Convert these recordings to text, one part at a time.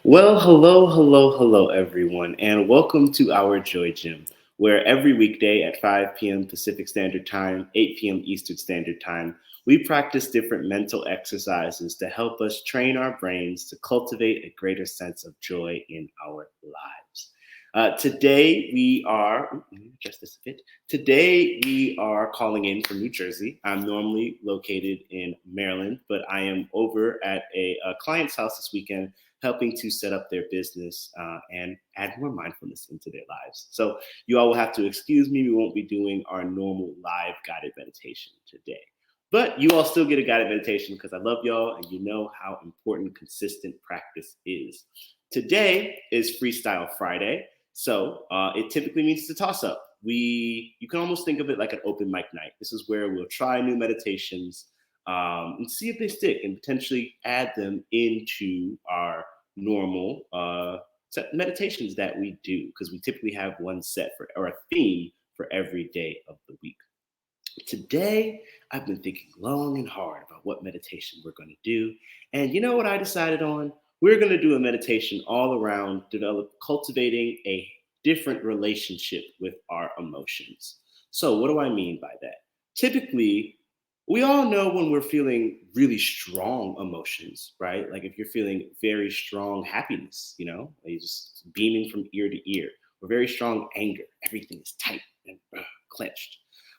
Well, hello, everyone, and welcome to our Joy Gym, where every weekday at 5 p.m. Pacific Standard Time, 8 p.m. Eastern Standard Time, we practice different mental exercises to help us train our brains to cultivate a greater sense of joy in our lives. Today we are, let me adjust this a bit. Today we are calling in from New Jersey. I'm normally located in Maryland, but I am over at a client's house this weekend helping to set up their business and add more mindfulness into their lives. So you all will have to excuse me. We won't be doing our normal live guided meditation today. But you all still get a guided meditation because I love y'all and you know how important consistent practice is. Today is Freestyle Friday. So it typically means it's a toss up. You can almost think of it like an open mic night. This is where we'll try new meditations and see if they stick and potentially add them into our normal set meditations that we do because we typically have one set for or a theme for every day of the week. Today, I've been thinking long and hard about what meditation we're going to do. And you know what I decided on? We're going to do a meditation all around cultivating a different relationship with our emotions. So, what do I mean by that? Typically, we all know when we're feeling really strong emotions, right? Like if you're feeling very strong happiness, like you're just beaming from ear to ear, or very strong anger, everything is tight and clenched.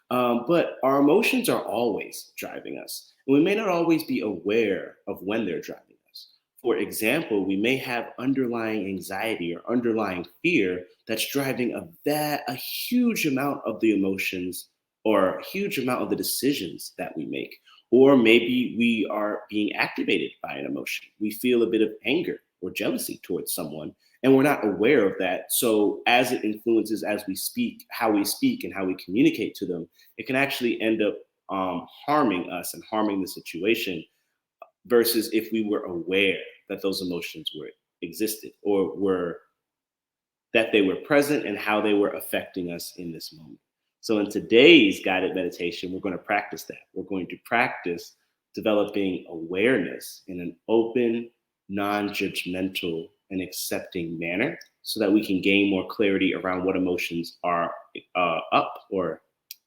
But our emotions are always driving us, and we may not always be aware of when they're driving us. For example, we may have underlying anxiety or underlying fear that's driving a huge amount of the emotions or a huge amount of the decisions that we make. Or maybe we are being activated by an emotion. We feel a bit of anger or jealousy towards someone, and we're not aware of that. So, as it influences as we speak, and how we communicate to them, it can actually end up harming us and harming the situation versus if we were aware that those emotions were existed or were that they were present and how they were affecting us in this moment. So in today's guided meditation, we're going to practice that. We're going to practice developing awareness in an open, non-judgmental, and accepting manner so that we can gain more clarity around what emotions are up or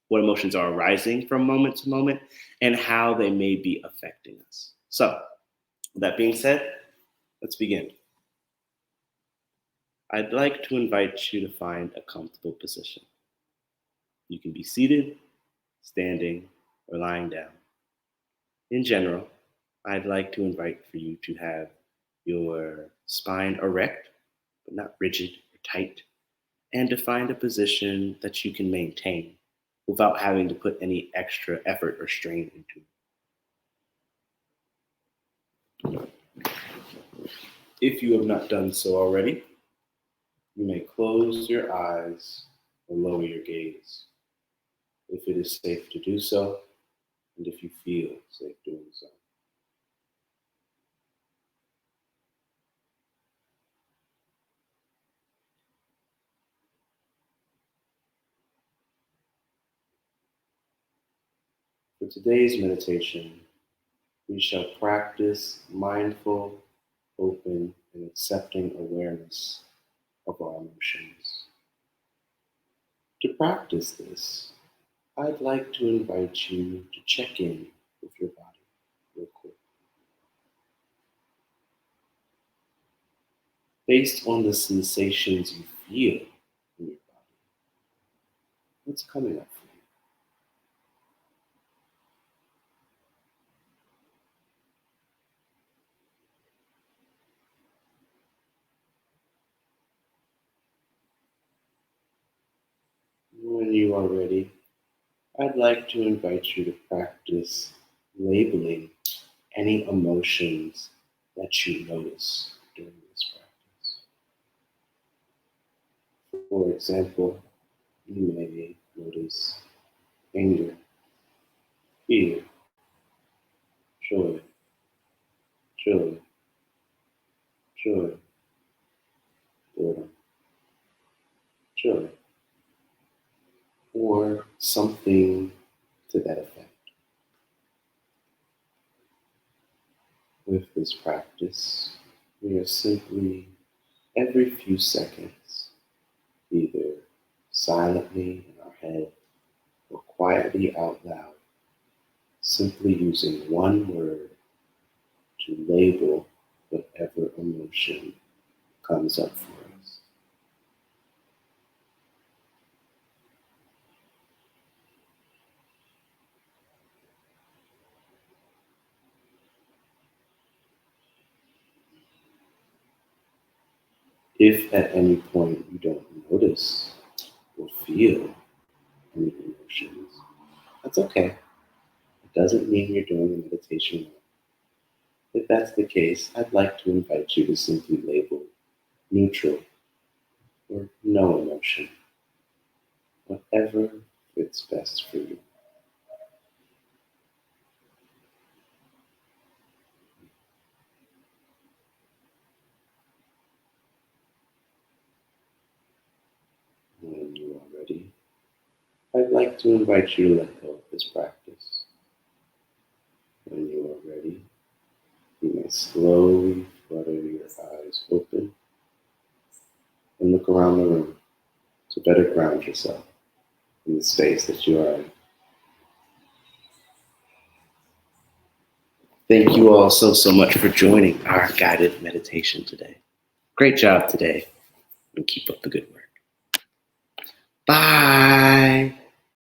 what emotions are arising from moment to moment, and how they may be affecting us. So, with that being said, let's begin. I'd like to invite you to find a comfortable position. You can be seated, standing, or lying down. In general, I'd like to invite for you to have your spine erect, but not rigid or tight, and to find a position that you can maintain without having to put any extra effort or strain into it. If you have not done so already, you may close your eyes or lower your gaze if it is safe to do so, and if you feel safe doing so. For today's meditation, we shall practice mindful, open, and accepting awareness of our emotions. To practice this, I'd like to invite you to check in with your body real quick. Based on the sensations you feel in your body, what's coming up for you? When you are ready, I'd like to invite you to practice labeling any emotions that you notice during this practice. For example, you may notice anger, fear, joy, joy, joy, boredom, joy, or something to that effect. With this practice, We are simply, every few seconds, either silently in our head or quietly out loud, simply using one word to label whatever emotion comes up for us. If at any point you don't notice or feel any emotions, that's okay. It doesn't mean you're doing the meditation wrong. If that's the case, I'd like to invite you to simply label neutral or no emotion, whatever fits best for you. When you are ready, I'd like to invite you to let go of this practice. When you are ready, you may slowly flutter your eyes open and look around the room to better ground yourself in the space that you are in. Thank you all so much for joining our guided meditation today. Great job today, and keep up the good work. Bye.